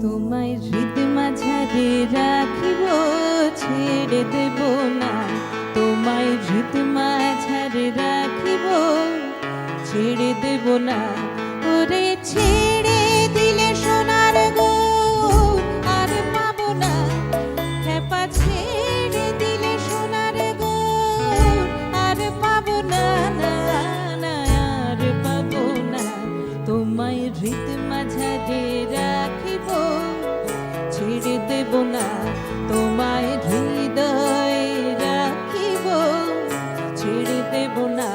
তোমায় হৃদ মাঝারে রাখিব, ছেড়ে দেব না। তোমায় হৃদ মাঝারে রাখিব, ছেড়ে দেব না। ওরে ছেড়ে দিলে সোনার গো আর পাবো না। খেপা ছেড়ে দিলে সোনার গো আর পাবো না, না না আর পাবো না। তোমায় হৃদ মাঝারে রাখিব, ছেড়ে দেব না। তোমায় হৃদয়ে রাখিব, ছেড়ে দেব না।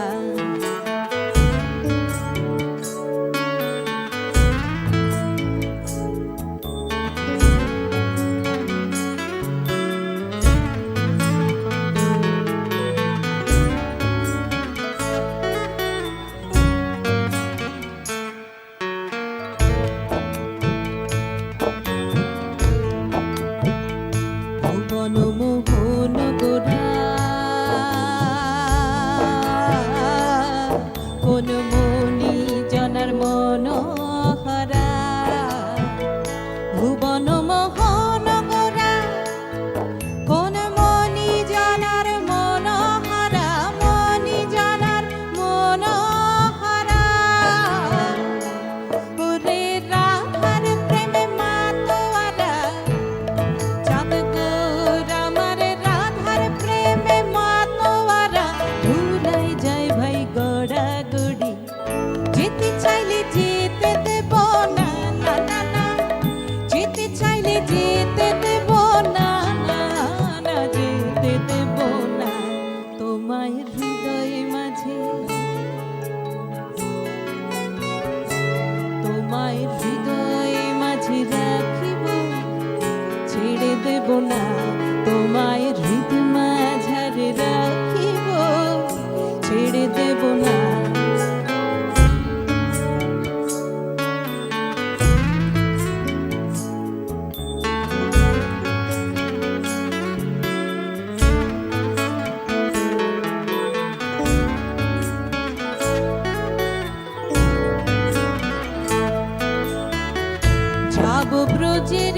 মোহন গোরা কোন মনি জনার মনোহরা, ভুবন মোহন গোরা কোন মনি জনার মনোহরা, মনি জনার মনোহরা। ওরে রাধার প্রেমে মাতোয়ারা, চাঁদ গৌর আমার রাধার প্রেমে মাতোয়ারা। ভুলাই যায় ভাই গড়াগড়ি, যেতে চাইলে যেতে দেব না, না না না। যেতে চাইলে যেতে দেব না, না না যেতে দেব না। তোমায় হৃদয় মাঝে, তোমায় হৃদয় মাঝে রাখিব, ছেড়ে দেব না। তোমায় হৃদ মাঝারে রাখিব, ছেড়ে দেব না। যাব ব্রজের